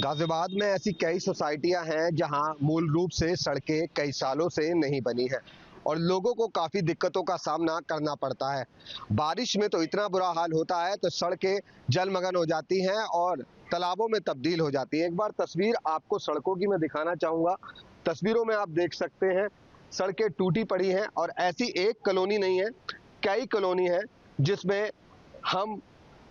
गाजियाबाद में ऐसी कई सोसाइटियां हैं जहां मूल रूप से सड़कें कई सालों से नहीं बनी हैं और लोगों को काफ़ी दिक्कतों का सामना करना पड़ता है। बारिश में तो इतना बुरा हाल होता है तो सड़कें जलमग्न हो जाती हैं और तालाबों में तब्दील हो जाती हैं। एक बार तस्वीर आपको सड़कों की मैं दिखाना चाहूँगा। तस्वीरों में आप देख सकते हैं सड़कें टूटी पड़ी हैं और ऐसी एक कॉलोनी नहीं है, कई कॉलोनी है जिसमें हम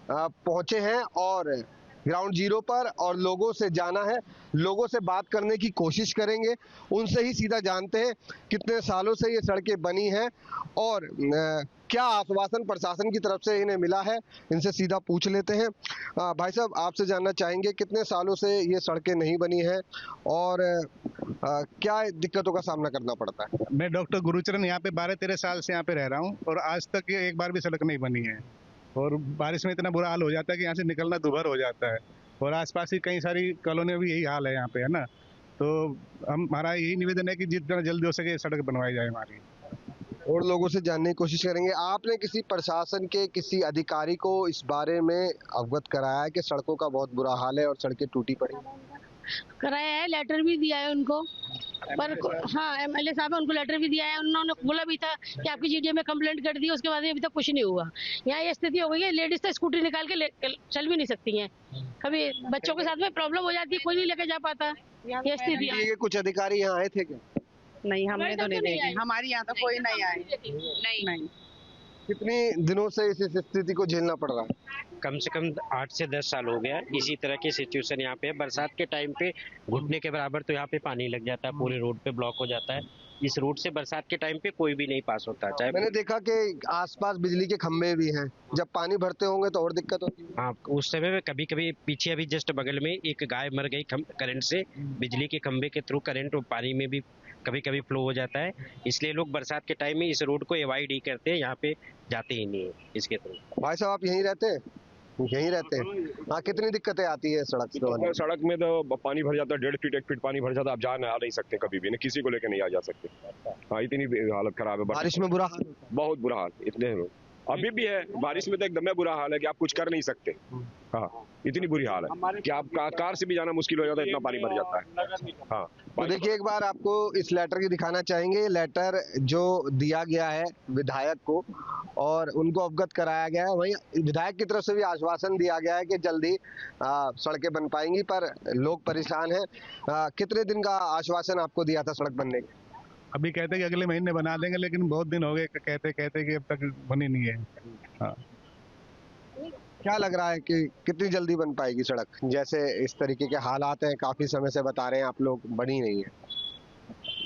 पहुंचे हैं और ग्राउंड जीरो पर और लोगों से जाना है, लोगों से बात करने की कोशिश करेंगे, उनसे ही सीधा जानते हैं कितने सालों से ये सड़कें बनी हैं और क्या आश्वासन प्रशासन की तरफ से इन्हें मिला है, इनसे सीधा पूछ लेते हैं। भाई साहब, आपसे जानना चाहेंगे कितने सालों से ये सड़कें नहीं बनी हैं और क्या दिक्कतों का सामना करना पड़ता है? मैं डॉक्टर गुरुचरण यहाँ पे 12-13 साल से यहाँ पे रह रहा हूँ और आज तक ये एक बार भी सड़क नहीं बनी है और बारिश में इतना बुरा हाल हो जाता है कि यहाँ से निकलना दूभर हो जाता है और आसपास की कई सारी कॉलोनियों में भी यही हाल है यहाँ पे, है ना। तो हमारा यही निवेदन है कि जितना जल्दी हो सके सड़क बनवाई जाए हमारी। और लोगों से जानने की कोशिश करेंगे। आपने किसी प्रशासन के किसी अधिकारी को इस बारे में अवगत कराया है कि सड़कों का बहुत बुरा हाल है और सड़कें टूटी पड़ी? कराया है, लेटर भी दिया है उनको, पर हाँ एमएलए साहब उनको लेटर भी दिया है। उन्होंने बोला भी था कि आपकी जीडीए में कंप्लेंट कर दी, उसके बाद अभी तक कुछ नहीं हुआ। यहाँ ये स्थिति हो गई है, लेडीज तो स्कूटी निकाल के चल भी नहीं सकती हैं, कभी बच्चों के साथ में प्रॉब्लम हो जाती है, कोई नहीं लेके जा पाता। ये स्थिति है। कुछ अधिकारी यहाँ आए थे क्या? नहीं, हमने तो नहीं देखे, हमारे यहाँ तो कोई नहीं आए। नहीं। कितने दिनों से इस स्थिति को झेलना पड़ रहा है? कम से कम 8 से 10 साल हो गया इसी तरह की सिचुएशन यहाँ पे। बरसात के टाइम पे घुटने के बराबर तो यहाँ पे पानी लग जाता है, पूरे रोड पे ब्लॉक हो जाता है। इस रोड से बरसात के टाइम पे कोई भी नहीं पास होता। चाहे मैंने देखा कि आसपास बिजली के खंभे भी हैं, जब पानी भरते होंगे तो और दिक्कत होती है। हाँ, उस समय में कभी कभी पीछे अभी जस्ट बगल में एक गाय मर गई करंट से, बिजली के खंभे के थ्रू करंट और पानी में भी कभी कभी फ्लो हो जाता है। इसलिए लोग बरसात के टाइम में इस रोड को अवॉइड ही करते हैं, यहाँ पे जाते ही नहीं है इसके थ्रू। भाई साहब, आप यहीं रहते हैं? यहीं रहते हैं। हाँ, कितनी दिक्कतें आती है सड़क से? सड़क में तो पानी भर जाता है, 1.5 फीट 1 फीट पानी भर जाता है, आप जा नहीं सकते कभी भी, किसी को लेकर नहीं आ जा सकते। हाँ, इतनी हालत खराब है। बारिश में बुरा हाल, बहुत बुरा हाल, इतने अभी भी है। बारिश में तो एकदम बुरा हाल है कि आप कुछ कर नहीं सकते। हाँ, इतनी बुरी हाल है कि आप कार से भी जाना मुश्किल हो जाता है, इतना पानी भर जाता है। हाँ, तो देखिए, एक बार आपको इस लेटर की दिखाना चाहेंगे। लेटर जो दिया गया है विधायक को और उनको अवगत कराया गया है, वहीं विधायक की तरफ से भी आश्वासन दिया गया है कि जल्दी सड़कें बन पाएंगी, पर लोग परेशान हैं। कितने दिन का आश्वासन आपको दिया था सड़क बनने का? अभी कहते कि अगले महीने बना देंगे, लेकिन बहुत दिन हो गए कहते कि अब तक बनी नहीं है। हाँ। क्या लग रहा है कि कितनी जल्दी बन पाएगी सड़क? जैसे इस तरीके के हालात हैं, काफी समय से बता रहे हैं आप लोग, बनी नहीं है।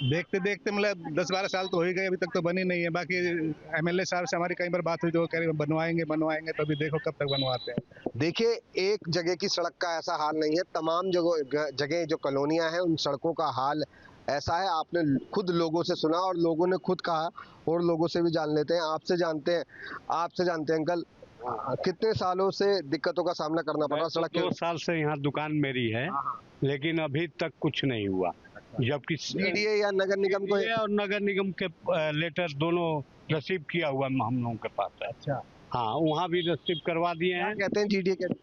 देखते देखते मतलब 10-12 साल तो हो ही गए, अभी तक तो बनी नहीं है। बाकी एमएलए साहब से हमारी कई बार बात हुई तो वो कह रहे बनवाएंगे, तो अभी देखो कब तक बनवाते हैं। देखिए, एक जगह की सड़क का ऐसा हाल नहीं है, तमाम जगह जो कॉलोनियां हैं उन सड़कों का हाल ऐसा है। आपने खुद लोगों से सुना और लोगों ने खुद कहा, और लोगों से भी जान लेते हैं। आपसे जानते हैं अंकल, कितने सालों से दिक्कतों का सामना करना पड़ रहा सड़क के? 2 साल से यहाँ दुकान मेरी है, लेकिन अभी तक कुछ नहीं हुआ। जबकि जीडीए या नगर निगम को और नगर निगम के लेटर दोनों रिसीव किया हुआ हम लोगों के पास है। अच्छा, हाँ, वहाँ भी रिसीव करवा दिए हैं। कहते हैं जीडीए के,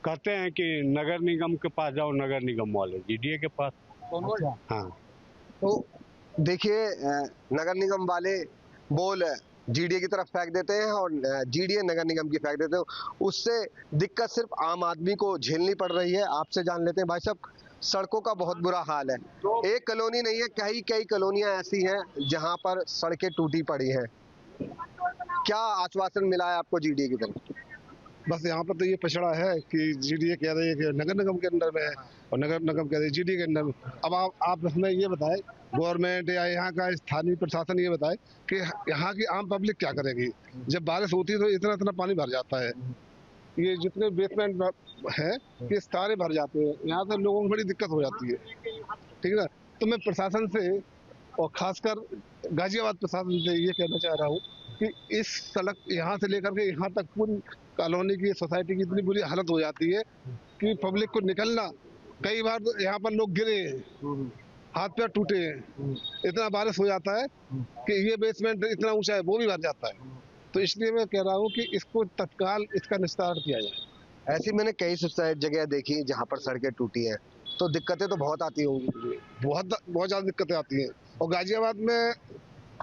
कहते हैं कि नगर निगम के पास जाओ, नगर निगम वाले जीडीए के पास। अच्छा। हाँ, तो देखिए, नगर निगम वाले बोल जीडीए की तरफ फेंक देते हैं और जीडीए नगर निगम की फेंक देते हैं। उससे दिक्कत सिर्फ आम आदमी को झेलनी पड़ रही है। आपसे जान लेते हैं। भाई साहब, सड़कों का बहुत बुरा हाल है। एक कॉलोनी नहीं है, कई कॉलोनियां ऐसी हैं जहां पर सड़कें टूटी पड़ी हैं। क्या आश्वासन मिला है आपको जीडीए की तरफ? बस यहाँ पर तो ये पछड़ा है कि जीडीए कह रही है कि नगर निगम के अंदर में है और नगर निगम कह रही है जीडीए के अंदर में। अब आप हमें ये बताएं, गवर्नमेंट या यहाँ का स्थानीय प्रशासन ये बताए कि यहाँ की आम पब्लिक क्या करेगी? जब बारिश होती है तो इतना पानी भर जाता है, ये जितने बेसमेंट है ये सारे भर जाते हैं। यहाँ से लोगों को बड़ी दिक्कत हो जाती है, ठीक है ना। तो मैं प्रशासन से और खासकर गाजियाबाद प्रशासन से ये कहना चाह रहा हूँ कि इस सड़क यहाँ से लेकर के यहाँ तक पूरी कॉलोनी की, सोसाइटी की इतनी बुरी हालत हो जाती है कि पब्लिक को निकलना, कई बार तो यहाँ पर लोग गिरे, हाथ पैर टूटे हैं। इतना बारिश हो जाता है कि ये बेसमेंट इतना ऊंचा है वो भी भर जाता है। तो इसलिए मैं कह रहा हूँ कि इसको तत्काल इसका निस्तारण किया जाए। ऐसी मैंने कई जगह देखी जहाँ पर सड़कें टूटी हैं। तो दिक्कतें तो बहुत आती होंगी। बहुत ज़्यादा दिक्कतें आती हैं। और गाजियाबाद में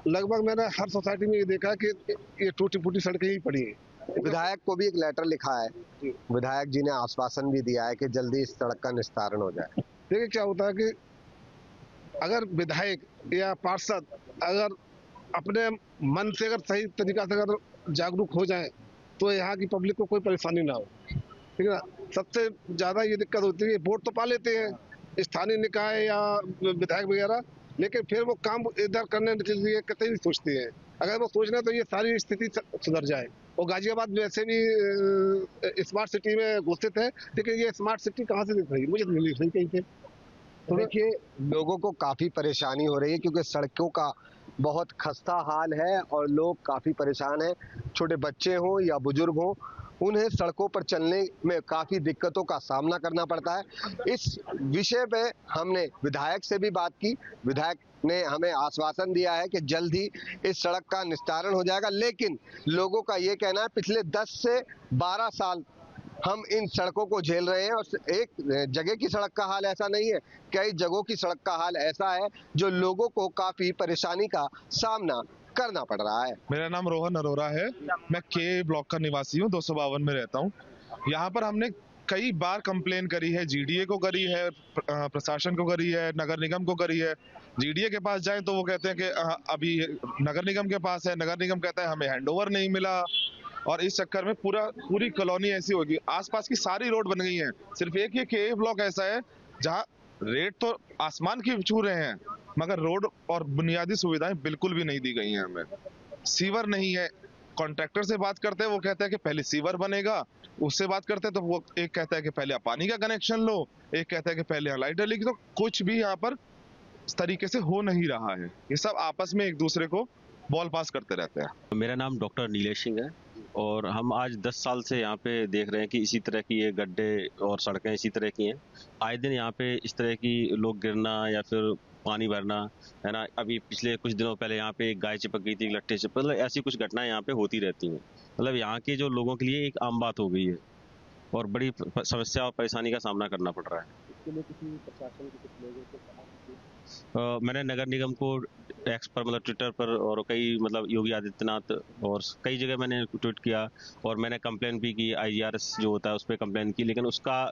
लगभग मैंने हर सोसाइटी में ये देखा है कि ये टूटी फूटी सड़कें ही पड़ी हैं। विधायक को भी एक लेटर लिखा है, विधायक जी ने आश्वासन भी दिया है कि जल्दी इस सड़क का निस्तारण हो जाए। देखिए क्या होता है कि अगर विधायक या पार्षद अगर अपने मन से अगर सही तरीका से अगर जागरूक हो जाए तो यहाँ की पब्लिक को कोई परेशानी ना हो, ठीक है ना। सबसे ज़्यादा ये दिक्कत होती है, वोट तो पा लेते हैं स्थानीय निकाय या विधायक वगैरह, लेकिन फिर वो काम इधर करने के लिए कतई नहीं सोचते हैं। अगर वो सोचना तो ये सारी स्थिति सुधर जाए। और गाजियाबाद वैसे भी स्मार्ट सिटी में घोषित है, लेकिन ये स्मार्ट सिटी कहाँ से दिख रही है, मुझे तो नहीं दिख रही कहीं से। तो देखिए लोगों को काफी परेशानी हो रही है क्योंकि सड़कों का बहुत खस्ता हाल है और लोग काफी परेशान हैं। छोटे बच्चे हों या बुजुर्ग हों, उन्हें सड़कों पर चलने में काफी दिक्कतों का सामना करना पड़ता है। इस विषय पे हमने विधायक से भी बात की। विधायक ने हमें आश्वासन दिया है कि जल्द ही इस सड़क का निस्तारण हो जाएगा, लेकिन लोगों का ये कहना है पिछले 10 से 12 साल हम इन सड़कों को झेल रहे हैं और एक जगह की सड़क का हाल ऐसा नहीं है, कई जगहों की सड़क का हाल ऐसा है जो लोगों को काफी परेशानी का सामना करना पड़ रहा है। मेरा नाम रोहन अरोरा है, मैं के ब्लॉक का निवासी हूँ, 252 में रहता हूँ। यहाँ पर हमने कई बार कंप्लेन करी है, जीडीए को करी है, प्रशासन को करी है, नगर निगम को करी है। जीडीए के पास जाएं तो वो कहते हैं कि अभी नगर निगम के पास है, नगर निगम कहता है हमें हैंडओवर नहीं मिला, और इस चक्कर में पूरी कॉलोनी ऐसी होगी। आसपास की सारी रोड बन गई हैं, सिर्फ एक ये के ब्लॉक ऐसा है जहाँ रेट तो आसमान की छू रहे हैं मगर रोड और बुनियादी सुविधाएं बिल्कुल भी नहीं दी गई हैं। हमें सीवर नहीं है, कॉन्ट्रैक्टर से बात करते हैं वो कहता है कि पहले सीवर बनेगा, उससे बात करते हैं तो वो एक कहता है कि पहले आप पानी का कनेक्शन लो, एक कहता है कि पहले यहाँ लाइट डलेगी। तो कुछ भी यहाँ पर इस तरीके से हो नहीं रहा है, ये सब आपस में एक दूसरे को बॉल पास करते रहते हैं। मेरा नाम डॉक्टर नीलेश सिंह है और हम आज 10 साल से यहाँ पे देख रहे हैं कि इसी तरह की ये गड्ढे और सड़कें इसी तरह की हैं। आए दिन यहाँ पे इस तरह की लोग गिरना या फिर पानी भरना, है ना। अभी पिछले कुछ दिनों पहले यहाँ पे एक गाय चिपक गई थी, लट्ठे से, मतलब ऐसी कुछ घटनाएं यहाँ पे होती रहती हैं। मतलब यहाँ के जो लोगों के लिए एक आम बात हो गई है और बड़ी समस्या और परेशानी का सामना करना पड़ रहा है। इसके लिए किसी प्रशासन के कुछ लोगों को मैंने नगर निगम को एक्स पर, मतलब ट्विटर पर, और कई मतलब योगी आदित्यनाथ और कई जगह मैंने ट्वीट किया और मैंने कंप्लेन भी की, IGRS जो होता है उस पर कंप्लेन की, लेकिन उसका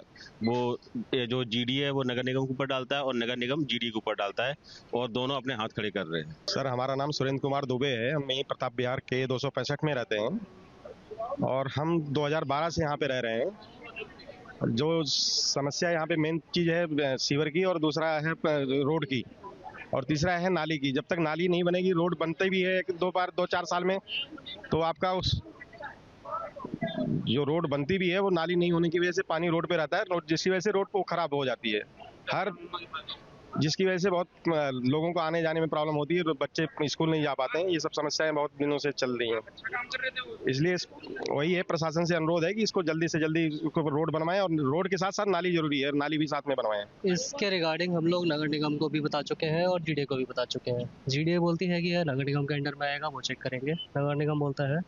वो जो GD है वो नगर निगम के ऊपर डालता है और नगर निगम GD के ऊपर डालता है और दोनों अपने हाथ खड़े कर रहे हैं। सर हमारा नाम सुरेंद्र कुमार दुबे है, हम यहीं प्रताप बिहार के 265 में रहते हैं और हम 2012 से यहाँ पे रह रहे हैं। जो समस्या यहाँ पे मेन चीज़ है सीवर की, और दूसरा है रोड की, और तीसरा है नाली की। जब तक नाली नहीं बनेगी, रोड बनते भी है 2-4 साल में, तो आपका उस जो रोड बनती भी है वो नाली नहीं होने की वजह से पानी रोड पे रहता है, रोड जिसकी वजह से रोड को खराब हो जाती है, जिसकी वजह से बहुत लोगों को आने जाने में प्रॉब्लम होती है, बच्चे स्कूल नहीं जा पाते हैं। ये सब समस्याएं बहुत दिनों से चल रही हैं, इसलिए वही है, प्रशासन से अनुरोध है कि इसको जल्दी से जल्दी रोड बनवाएं और रोड के साथ साथ नाली जरूरी है, नाली भी साथ में बनवाएं। इसके रिगार्डिंग हम लोग नगर निगम को भी बता चुके हैं और GDA को भी बता चुके हैं। GDA बोलती है कि यह नगर निगम के अंडर में आएगा, वो चेक करेंगे। नगर निगम बोलता है,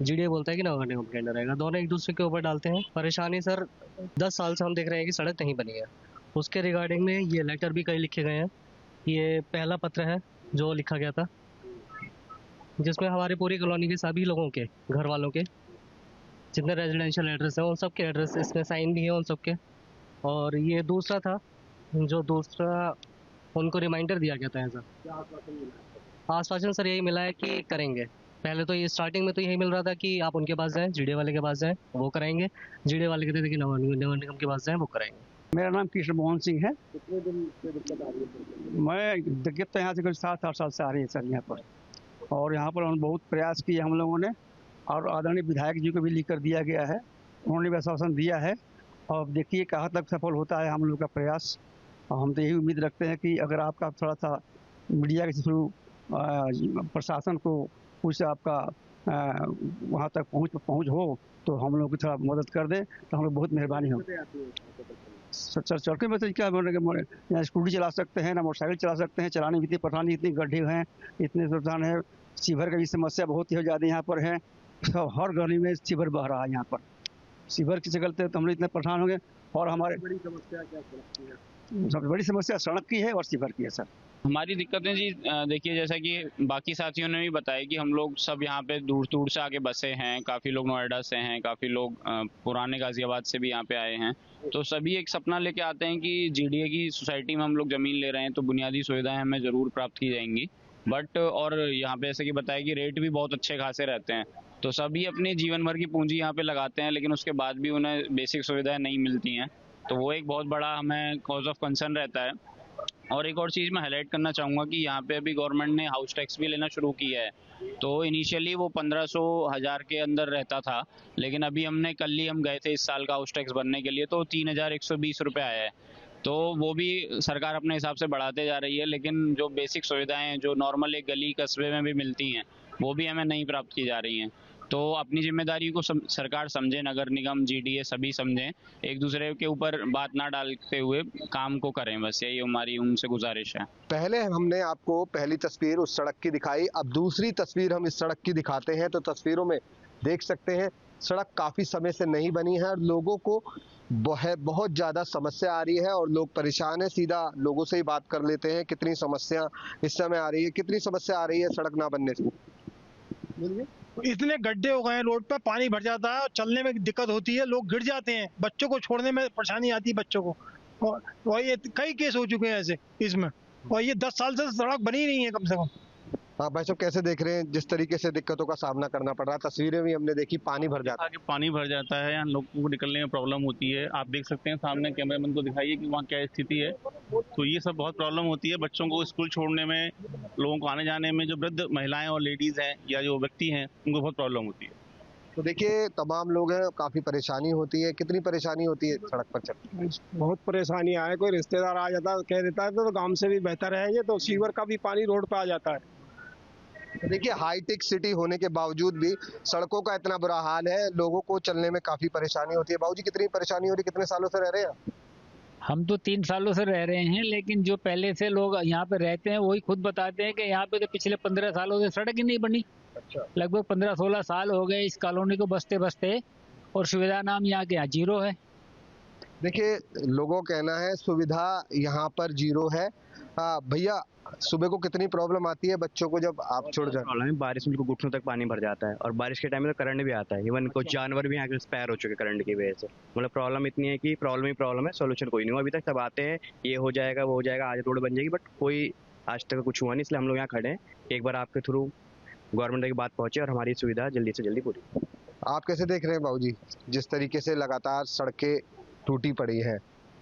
GDA बोलता है कि नगर निगम के अंडर आएगा, दोनों एक दूसरे के ऊपर डालते हैं। परेशानी सर 10 साल से हम देख रहे हैं कि सड़क नहीं बनी है। उसके रिगार्डिंग में ये लेटर भी कई लिखे गए हैं। ये पहला पत्र है जो लिखा गया था, जिसमें हमारे पूरी कॉलोनी के सभी लोगों के घर वालों के जितने रेजिडेंशियल एड्रेस हैं उन सब के एड्रेस इसमें साइन भी है उन सब के। और ये दूसरा था, जो दूसरा उनको रिमाइंडर दिया गया था ऐसा। आश्वासन सर यही मिला है कि करेंगे। पहले तो ये स्टार्टिंग में तो यही मिल रहा था कि आप उनके पास जाएं, GDA वाले के पास जाएं, वो कराएंगे। GDA वाले कहते थे कि नगर निगम के पास जाएं, वो कराएंगे। मेरा नाम कृष्ण मोहन सिंह है। कितने दिन से दिक्कत आ रही है? मैं दिक्कत तो यहाँ से कुछ 7-8 साल से आ रही है सर यहाँ पर, और यहाँ पर हम बहुत प्रयास किए हम लोगों ने, और आदरणीय विधायक जी को भी लिख कर दिया गया है, उन्होंने भी आश्वासन दिया है। और देखिए कहाँ तक सफल होता है हम लोग का प्रयास। और हम तो यही उम्मीद रखते हैं कि अगर आपका थोड़ा सा मीडिया के थ्रू प्रशासन को कुछ आपका वहाँ तक पहुँच हो तो हम लोग की थोड़ा मदद कर दें तो हम लोग बहुत मेहरबानी हो। सड़कें में तो क्या यहाँ स्कूटी चला सकते हैं, ना मोटरसाइकिल चला सकते हैं, चलाने की इतनी परेशानी, इतनी गड्ढे हैं, इतने सुविधान है। सीवर की भी समस्या बहुत ही ज़्यादा यहाँ पर है, हर गली में सीवर बह रहा है यहाँ पर। सीवर के चलते तो हम लोग इतने परेशान हो गए। और हमारे बड़ी समस्या क्या लगती है? सबसे बड़ी समस्या सड़क की है और सीवर की है सर। हमारी दिक्कतें जी देखिए, जैसा कि बाकी साथियों ने भी बताया कि हम लोग सब यहाँ पे दूर दूर से आके बसे हैं। काफ़ी लोग नोएडा से हैं, काफ़ी लोग पुराने गाजियाबाद से भी यहाँ पे आए हैं। तो सभी एक सपना लेके आते हैं कि जीडीए की सोसाइटी में हम लोग ज़मीन ले रहे हैं तो बुनियादी सुविधाएं हमें ज़रूर प्राप्त की जाएंगी। बट और यहाँ पे जैसे कि बताया कि रेट भी बहुत अच्छे खासे रहते हैं, तो सभी अपने जीवन भर की पूंजी यहाँ पे लगाते हैं, लेकिन उसके बाद भी उन्हें बेसिक सुविधाएं नहीं मिलती हैं। तो वो एक बहुत बड़ा हमें कॉज ऑफ कंसर्न रहता है। और एक और चीज़ मैं हाईलाइट करना चाहूँगा कि यहाँ पे अभी गवर्नमेंट ने हाउस टैक्स भी लेना शुरू किया है। तो इनिशियली वो 1500-1000 के अंदर रहता था, लेकिन अभी कल ही हम गए थे इस साल का हाउस टैक्स भरने के लिए, तो 3120 रुपये आया है। तो वो भी सरकार अपने हिसाब से बढ़ाते जा रही है, लेकिन जो बेसिक सुविधाएं जो नॉर्मल एक गली कस्बे में भी मिलती हैं वो भी हमें नहीं प्राप्त की जा रही हैं। तो अपनी जिम्मेदारी को सरकार समझे, नगर निगम, जीडीए सभी समझें, एक दूसरे के ऊपर बात ना डालते हुए काम को करें, बस यही हमारी उनसे गुजारिश है। पहले हमने आपको पहली तस्वीर उस सड़क की दिखाई, अब दूसरी तस्वीर हम इस सड़क की दिखाते हैं। तो तस्वीरों में देख सकते हैं सड़क काफी समय से नहीं बनी है और लोगों को बहुत ज्यादा समस्या आ रही है और लोग परेशान है। सीधा लोगों से ही बात कर लेते हैं, कितनी समस्या इस समय आ रही है, कितनी समस्या आ रही है सड़क ना बनने से? इतने गड्ढे हो गए हैं रोड पर, पानी भर जाता है और चलने में दिक्कत होती है, लोग गिर जाते हैं, बच्चों को छोड़ने में परेशानी आती है बच्चों को। और ये कई केस हो चुके हैं ऐसे इसमें, और ये 10 साल से सड़क बनी नहीं है कम से कम। हाँ भाई साहब, कैसे देख रहे हैं जिस तरीके से दिक्कतों का सामना करना पड़ रहा है? तस्वीरें भी हमने देखी, पानी भर जाता है। पानी भर जाता है, यहाँ लोगों को निकलने में प्रॉब्लम होती है। आप देख सकते हैं सामने, कैमरामैन को दिखाइए कि वहाँ क्या स्थिति है। तो ये सब बहुत प्रॉब्लम होती है बच्चों को स्कूल छोड़ने में, लोगों को आने जाने में। जो वृद्ध महिलाएं और लेडीज हैं या जो व्यक्ति हैं उनको बहुत प्रॉब्लम होती है। तो देखिए तमाम लोग हैं, काफी परेशानी होती है। कितनी परेशानी होती है सड़क पर चलने? बहुत परेशानी है, कोई रिश्तेदार आ जाता है कह देता है तो गांव से भी बेहतर है ये, तो सीवर का भी पानी रोड पे आ जाता है। तो देखिए हाईटेक सिटी होने के बावजूद भी सड़कों का इतना बुरा हाल है, लोगों को चलने में काफी परेशानी होती है। बाबूजी कितनी परेशानी हो रही है, कितने सालों से रह रहे हैं? हम तो 3 सालों से रह रहे हैं, लेकिन जो पहले से लोग यहाँ पे रहते हैं वही खुद बताते हैं कि यहाँ पे तो पिछले 15 सालों से सड़क ही नहीं बनी। अच्छा। लगभग 15-16 साल हो गए इस कॉलोनी को बसते बसते, और सुविधा नाम यहाँ के यहाँ जीरो है। देखिए लोगों का कहना है सुविधा यहाँ पर जीरो है। भैया सुबह को कितनी प्रॉब्लम आती है बच्चों को जब आप छोड़ जाते? प्रॉब्लम है, बारिश में उनको घुटनों तक पानी भर जाता है, और बारिश के टाइम में तो करंट भी आता है। इवन कुछ जानवर भी यहाँ के एक्सपायर हो चुके हैं करंट की वजह से। मतलब प्रॉब्लम इतनी है कि प्रॉब्लम ही प्रॉब्लम है, सोल्यूशन कोई नहीं हुआ अभी तक। सब आते हैं, ये हो जाएगा वो हो जाएगा, आज रोड बन जाएगी, बट कोई आज तक कुछ हुआ नहीं। इसलिए हम लोग यहाँ खड़े हैं, एक बार आपके थ्रू गवर्नमेंट की बात पहुंचे और हमारी सुविधा जल्दी से जल्दी पूरी। आप कैसे देख रहे हैं बाबूजी, जिस तरीके से लगातार सड़कें टूटी पड़ी है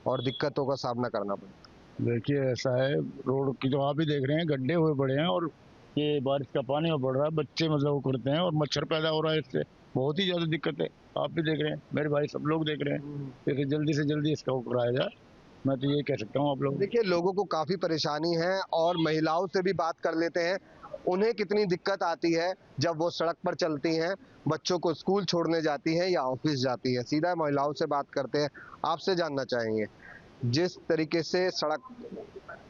और दिक्कतों का सामना करना पड़ा? देखिए ऐसा है, रोड की तो आप भी देख रहे हैं, गड्ढे हुए पड़े हैं और ये बारिश का पानी में पड़ रहा है, बच्चे मतलब वो करते हैं और मच्छर पैदा हो रहा है, इससे बहुत ही ज्यादा दिक्कत है। आप भी देख रहे हैं, मेरे भाई सब लोग देख रहे हैं, देखिए जल्दी से जल्दी इसका वो कराया जाए, मैं तो ये कह सकता हूँ आप लोग। देखिए लोगों को काफी परेशानी है और महिलाओं से भी बात कर लेते हैं, उन्हें कितनी दिक्कत आती है जब वो सड़क पर चलती हैं, बच्चों को स्कूल छोड़ने जाती हैं या ऑफिस जाती हैं। सीधा महिलाओं से बात करते हैं, आपसे जानना चाहेंगे जिस तरीके से सड़क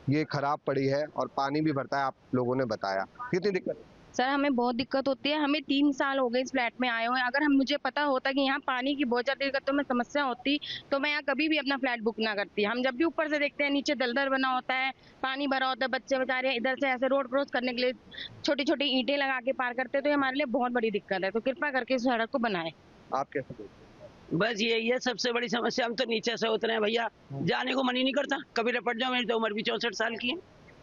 ये खराब पड़ी है और पानी भी भरता है, आप लोगों ने बताया, कितनी दिक्कत? सर हमें बहुत दिक्कत होती है, हमें 3 साल हो गए इस फ्लैट में आए हुए। अगर मुझे पता होता कि यहाँ पानी की बहुत ज्यादा दिक्कतों में समस्या होती तो मैं यहाँ कभी भी अपना फ्लैट बुक ना करती। हम जब भी ऊपर से देखते हैं नीचे दलदल बना होता है, पानी भरा होता है, बच्चे बेचारे इधर से ऐसे रोड क्रॉस करने के लिए छोटी छोटी ईंटें लगा के पार करते हैं, तो ये हमारे लिए बहुत बड़ी दिक्कत है। तो कृपा करके इस सड़क को बनाए। आप कैसे देखते हैं? बस यही है सबसे बड़ी समस्या। हम तो नीचे से उतरे हैं भैया, जाने को मन ही नहीं करता। कभी रपट जाऊँ, मेरी तो उम्र भी 64 साल की है,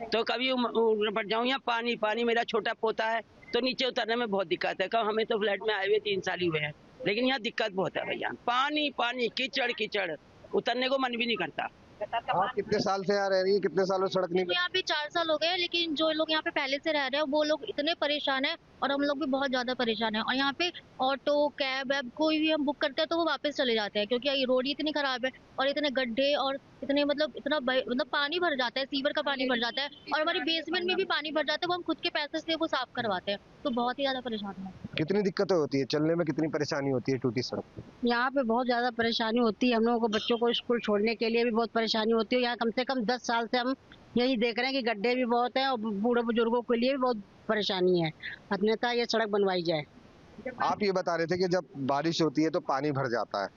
तो कभी रपट जाऊँ। यहाँ पानी पानी, मेरा छोटा पोता है तो नीचे उतरने में बहुत दिक्कत है। कब हमें तो फ्लैट में आए हुए 3 साल ही हुए हैं, लेकिन यहाँ दिक्कत बहुत है भैया। पानी पानी, कीचड़ कीचड़, उतरने को मन भी नहीं करता। आप कितने साल से यहाँ रह रही है, कितने सालों सड़क नहीं बनी? यहाँ पे 4 साल हो गए, लेकिन जो लोग यहाँ पे पहले से रह रहे हैं वो लोग इतने परेशान है और हम लोग भी बहुत ज्यादा परेशान है। और यहाँ पे ऑटो कैब वैब कोई भी हम बुक करते हैं तो वो वापस चले जाते हैं, क्योंकि ये रोड इतनी खराब है और इतने गड्ढे और इतने इतना पानी भर जाता है, सीवर का पानी भर जाता है और हमारी बेसमेंट में भी पानी भर जाता है, वो हम खुद के पैसे से वो साफ करवाते हैं। तो बहुत ही ज्यादा परेशान है। कितनी दिक्कतें होती है चलने में, कितनी परेशानी होती है टूटी सड़क? यहाँ पे बहुत ज्यादा परेशानी होती है, हम लोगों को बच्चों को स्कूल छोड़ने के लिए भी बहुत परेशानी होती है। यहाँ कम से कम 10 साल से हम यही देख रहे हैं कि गड्ढे भी बहुत हैं और बूढ़े बुजुर्गों के लिए भी बहुत परेशानी है। अन्यथा ये सड़क बनवाई जाए। आप ये बता रहे थे कि जब बारिश होती है तो पानी भर जाता है,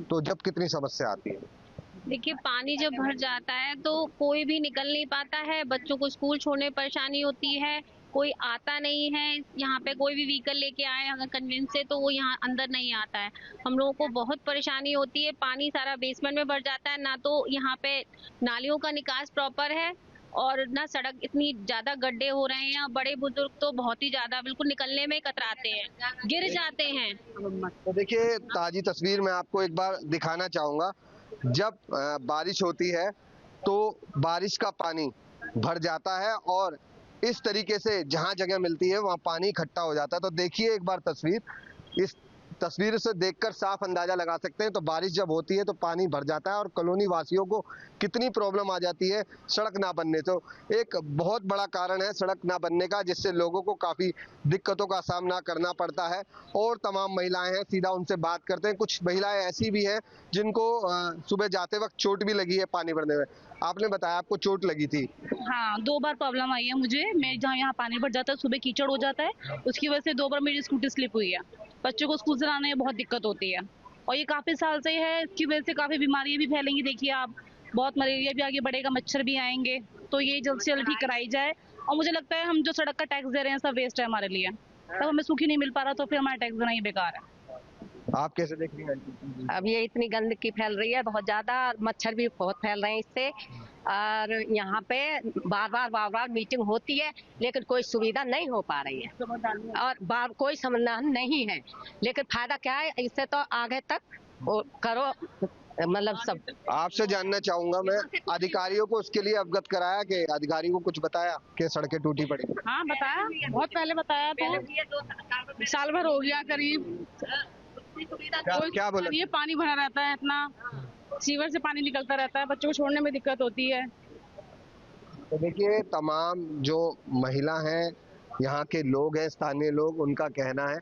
तो जब कितनी समस्या आती है? देखिए, पानी जब भर जाता है तो कोई भी निकल नहीं पाता है, बच्चों को स्कूल छोड़ने में परेशानी होती है, कोई आता नहीं है। यहाँ पे कोई भी व्हीकल लेके आए अगर कन्वेंस से तो वो यहाँ अंदर नहीं आता है। हम लोगों को बहुत परेशानी होती है, पानी सारा बेसमेंट में भर जाता है, ना तो यहाँ पे नालियों का निकास प्रॉपर है और ना सड़क, इतनी ज्यादा गड्ढे हो रहे हैं। बड़े बुजुर्ग तो बहुत ही ज्यादा बिल्कुल निकलने में कतराते हैं, गिर जाते हैं। तो देखिए, ताजी तस्वीर मैं आपको एक बार दिखाना चाहूंगा। जब बारिश होती है तो बारिश का पानी भर जाता है और इस तरीके से जहां जगह मिलती है वहां पानी इकट्ठा हो जाता है। तो देखिए एक बार तस्वीर, इस तस्वीर से देखकर साफ अंदाजा लगा सकते हैं। तो बारिश जब होती है तो पानी भर जाता है और कॉलोनी वासियों को कितनी प्रॉब्लम आ जाती है सड़क ना बनने से। तो एक बहुत बड़ा कारण है सड़क ना बनने का, जिससे लोगों को काफी दिक्कतों का सामना करना पड़ता है। और तमाम महिलाएं हैं, सीधा उनसे बात करते हैं। कुछ महिलाएं ऐसी भी हैं जिनको सुबह जाते वक्त चोट भी लगी है पानी भरने में। आपने बताया आपको चोट लगी थी। हाँ, 2 बार प्रॉब्लम आई है मुझे। मैं जहाँ यहाँ पानी भर जाता है, सुबह कीचड़ हो जाता है, उसकी वजह से 2 बार मेरी स्कूटी स्लिप हुई है। बच्चों को स्कूल से लाने में बहुत दिक्कत होती है और ये काफी साल से है। इसकी वजह से काफी बीमारियां भी फैलेंगी। देखिए आप, बहुत मलेरिया भी आगे बढ़ेगा, मच्छर भी आएंगे। तो ये जल्द से जल्द ठीक कराई जाए। और मुझे लगता है हम जो सड़क का टैक्स दे रहे हैं सब वेस्ट है हमारे लिए। तब हमें सूखी नहीं मिल पा रहा तो फिर हमारा टैक्स देना ही बेकार है। आप कैसे देख रही हैं? अब ये इतनी गंदगी फैल रही है बहुत ज्यादा, मच्छर भी बहुत फैल रहे हैं इससे। और यहाँ पे बार बार मीटिंग होती है लेकिन कोई सुविधा नहीं हो पा रही है और कोई समाधान नहीं है। लेकिन फायदा क्या है इससे, तो आगे तक करो, मतलब सब। आपसे जानना चाहूंगा मैं, अधिकारियों को उसके लिए अवगत कराया कि अधिकारियों को कुछ बताया कि सड़कें टूटी पड़ी? हाँ बताया, बहुत पहले बताया। तो साल भर हो गया करीब। क्या बोला? ये पानी भरा रहता है, इतना सीवर से पानी निकलता रहता है, बच्चों को छोड़ने में दिक्कत होती है। तो देखिए, तमाम जो महिला हैं, यहाँ के लोग हैं, स्थानीय लोग, उनका कहना है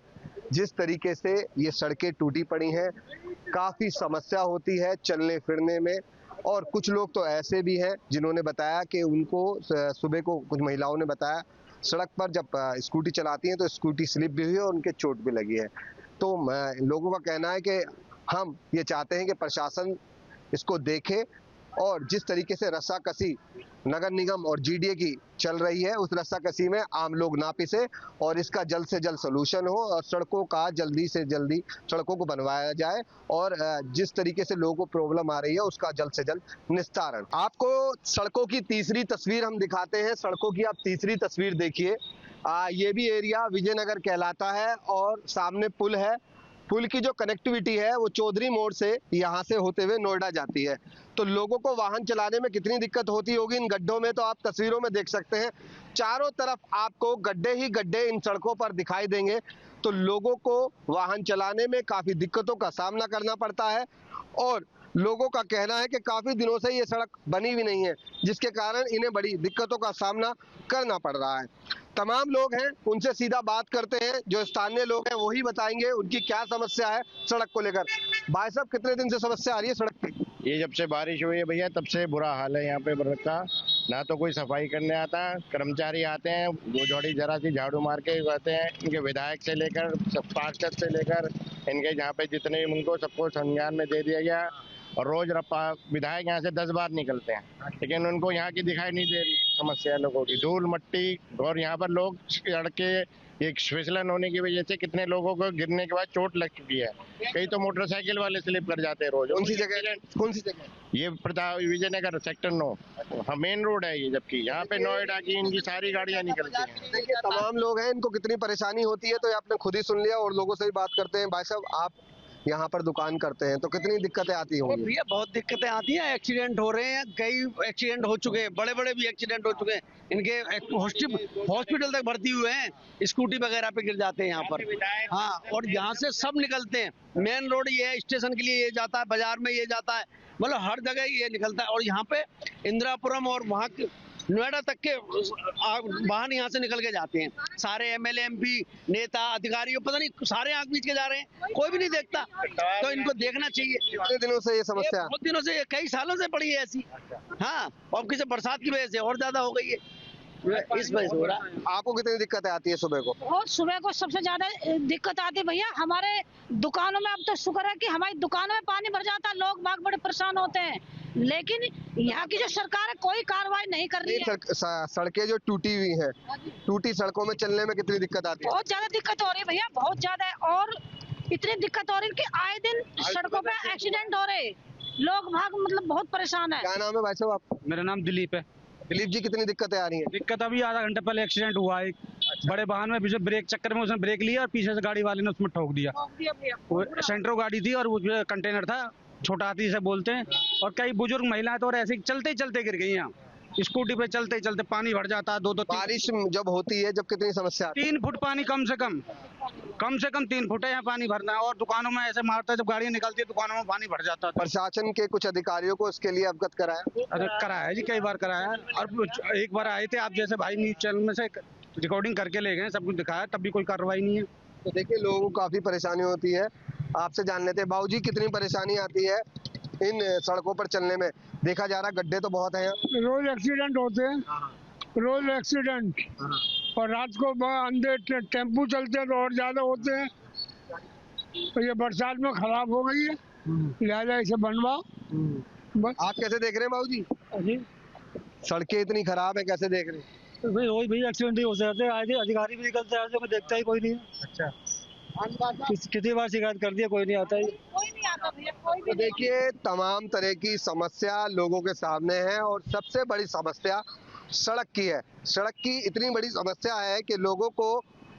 जिस तरीके से ये सड़कें टूटी पड़ी हैं, काफी समस्या होती है चलने फिरने में। और कुछ लोग तो ऐसे भी हैं जिन्होंने बताया कि उनको सुबह को कुछ महिलाओं ने बताया सड़क पर जब स्कूटी चलाती हैं तो स्कूटी स्लिप भी हुई और उनके चोट भी लगी है। तो लोगों का कहना है कि हम ये चाहते हैं कि प्रशासन इसको देखे और जिस तरीके से रस्साकसी नगर निगम और जीडीए की चल रही है उस रस्साकसी में आम लोग ना पिसे और इसका जल्द से जल्द सलूशन हो और सड़कों का जल्दी से जल्दी सड़कों को बनवाया जाए और जिस तरीके से लोगों को प्रॉब्लम आ रही है उसका जल्द से जल्द निस्तारण। आपको सड़कों की तीसरी तस्वीर हम दिखाते हैं। सड़कों की आप तीसरी तस्वीर देखिए। ये भी एरिया विजयनगर कहलाता है और सामने पुल है। पुल की जो कनेक्टिविटी है वो चौधरी मोड़ से यहाँ से होते हुए नोएडा जाती है। तो लोगों को वाहन चलाने में कितनी दिक्कत होती होगी इन गड्ढों में, तो आप तस्वीरों में देख सकते हैं। चारों तरफ आपको गड्ढे ही गड्ढे इन सड़कों पर दिखाई देंगे। तो लोगों को वाहन चलाने में काफी दिक्कतों का सामना करना पड़ता है और लोगों का कहना है कि काफी दिनों से ये सड़क बनी भी नहीं है, जिसके कारण इन्हें बड़ी दिक्कतों का सामना करना पड़ रहा है। तमाम लोग हैं, उनसे सीधा बात करते हैं। जो स्थानीय लोग हैं वही बताएंगे उनकी क्या समस्या है सड़क को लेकर। भाई साहब, कितने दिन से समस्या आ रही है सड़क की? ये जब से बारिश हुई है भैया तब से बुरा हाल है यहाँ पे बरत का। ना तो कोई सफाई करने आता, कर्मचारी आते हैं वो जोड़ी जरा सी झाड़ू मार के कहते हैं। इनके विधायक से लेकर पार्षद से लेकर इनके यहाँ पे जितने उनको सबको संज्ञान में दे दिया गया और रोज विधायक यहाँ से 10 बार निकलते हैं लेकिन उनको यहाँ की दिखाई नहीं दे रही समस्या लोगों की। धूल मट्टी और यहाँ पर लोग सड़के एक फिसलन होने की वजह से कितने लोगों को गिरने के बाद चोट लग चुकी है। कई तो मोटरसाइकिल वाले स्लिप कर जाते हैं रोज। कौन सी जगह? ये Pratap Vijaynagar sector 9 main road है ये, जबकि यहाँ पे नोएडा की इनकी सारी गाड़ियाँ निकलती हैं। देखिए, तमाम लोग हैं, इनको कितनी परेशानी होती है तो ये आपने खुद ही सुन लिया और लोगों से भी बात करते हैं। भाई साहब, आप यहाँ पर दुकान करते हैं तो कितनी दिक्कतें आती होंगी? भैया बहुत दिक्कतें आती हैं, एक्सीडेंट हो रहे हैं, कई एक्सीडेंट हो चुके हैं, बड़े बड़े भी एक्सीडेंट हो चुके हैं। इनके हॉस्पिटल तक भर्ती हुए हैं, स्कूटी वगैरह पे गिर जाते हैं यहाँ पर। हाँ, और यहाँ से सब निकलते हैं। मेन रोड ये है, स्टेशन के लिए ये जाता है, बाजार में ये जाता है, मतलब हर जगह ये निकलता है। और यहाँ पे इंदिरापुरम और वहाँ नोएडा तक के वाहन यहाँ से निकल के जाते हैं। सारे एमएलए एमपी नेता अधिकारियों पता नहीं सारे आंख बीच के जा रहे हैं, कोई भी नहीं देखता। तो इनको देखना चाहिए। कितने दिनों से ये समस्या? बहुत दिनों से, कई सालों से पड़ी है ऐसी। हाँ, और किसी बरसात की वजह से और ज्यादा हो गई है, इस वजह से हो रहा है। आपको कितनी दिक्कतें आती है सुबह को? और सुबह को सबसे ज्यादा दिक्कत आती है भैया हमारे दुकानों में। अब तो शुक्र है कि हमारी दुकानों में पानी भर जाता है, लोग बाग बड़े परेशान होते हैं। लेकिन यहाँ की जो सरकार है कोई कार्रवाई नहीं कर रही है। सड़कें जो टूटी हुई हैं, टूटी सड़कों में चलने में कितनी दिक्कत आती है? बहुत ज्यादा दिक्कत हो रही है भैया, बहुत ज्यादा है। और इतनी दिक्कत हो रही है कि आए दिन सड़कों पे एक्सीडेंट हो रहे, लोग भाग मतलब बहुत परेशान है। क्या नाम है भाई साहब आपका? मेरा नाम दिलीप है। दिलीप जी, कितनी दिक्कतें आ रही हैं? दिक्कत अभी आधा घंटे पहले एक्सीडेंट हुआ है। बड़े वाहन में पीछे ब्रेक चक्कर में उसने ब्रेक लिया और पीछे से गाड़ी वाले ने उसमें ठोक दिया। वो सेंट्रो गाड़ी थी और वो कंटेनर था, छोटा हाथी से बोलते हैं। और कई बुजुर्ग महिलाएं तो और ऐसे चलते चलते गिर गई। यहाँ स्कूटी पे चलते चलते पानी भर जाता है। 2-2 बारिश जब होती है, जब कितनी समस्या आती है? 3 फुट पानी कम से कम 3 फुट है यहाँ पानी भरना है। और दुकानों में ऐसे मारता है, जब गाड़ियाँ निकलती है दुकानों में पानी भर जाता है। प्रशासन के कुछ अधिकारियों को इसके लिए अवगत कराया? अरे कराया है जी, कई बार कराया है। और एक बार आए थे आप जैसे भाई न्यूज चैनल में से रिकॉर्डिंग करके ले गए, सब कुछ दिखाया, तब भी कोई कार्रवाई नहीं है। तो देखिए, लोगों को काफी परेशानी होती है। आपसे जान लेते हैं, बाबूजी कितनी परेशानी आती है इन सड़कों पर चलने में? देखा जा रहा गड्ढे तो बहुत हैं। रोज एक्सीडेंट होते हैं, रोज एक्सीडेंट। और रात को अंधेरे टेम्पू चलते हैं तो और ज्यादा होते हैं। तो ये बरसात में खराब हो गई है, लिहाजा इसे बनवाओ बस। आप कैसे देख रहे हैं बाबूजी? सड़कें इतनी खराब है, कैसे देख रहे हैं? तो भाई रोज भाई एक्सीडेंट ही हो जाते हैं। आज अधिकारी भी निकलते हैं, आज देखता ही कोई नहीं है। अच्छा, कितनी बार शिकायत कर दिया, कोई नहीं आता है। तो देखिए, तमाम तरह की समस्या लोगों के सामने है और सबसे बड़ी समस्या सड़क की है। सड़क की इतनी बड़ी समस्या है कि लोगों को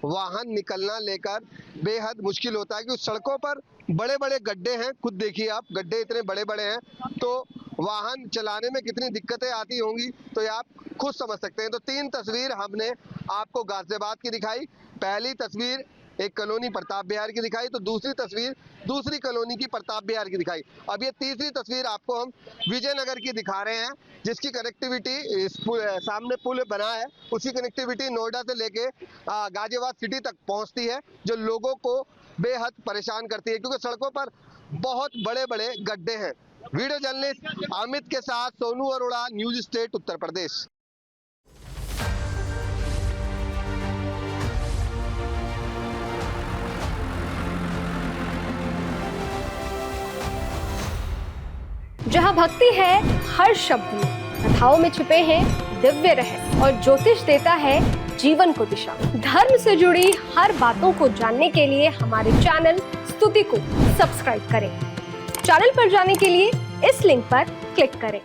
वाहन निकलना लेकर बेहद मुश्किल होता है, क्योंकि सड़कों पर बड़े बड़े गड्ढे हैं। खुद देखिए आप, गड्ढे इतने बड़े बड़े हैं, तो वाहन चलाने में कितनी दिक्कतें आती होंगी तो ये आप खुद समझ सकते हैं। तो 3 तस्वीर हमने आपको गाजियाबाद की दिखाई। पहली तस्वीर एक कॉलोनी प्रताप विहार की दिखाई, तो दूसरी तस्वीर दूसरी कॉलोनी की प्रताप विहार की दिखाई। अब ये तीसरी तस्वीर आपको हम विजयनगर की दिखा रहे हैं, जिसकी कनेक्टिविटी सामने पुल बना है, उसकी कनेक्टिविटी नोएडा से लेके गाजियाबाद सिटी तक पहुंचती है, जो लोगों को बेहद परेशान करती है, क्योंकि सड़कों पर बहुत बड़े बड़े गड्ढे हैं। वीडियो जर्नलिस्ट अमित के साथ सोनू अरोड़ा, न्यूज स्टेट उत्तर प्रदेश। जहाँ भक्ति है हर शब्द में, कथाओं में छुपे हैं दिव्य रहस्य और ज्योतिष देता है जीवन को दिशा। धर्म से जुड़ी हर बातों को जानने के लिए हमारे चैनल स्तुति को सब्सक्राइब करें। चैनल पर जाने के लिए इस लिंक पर क्लिक करें।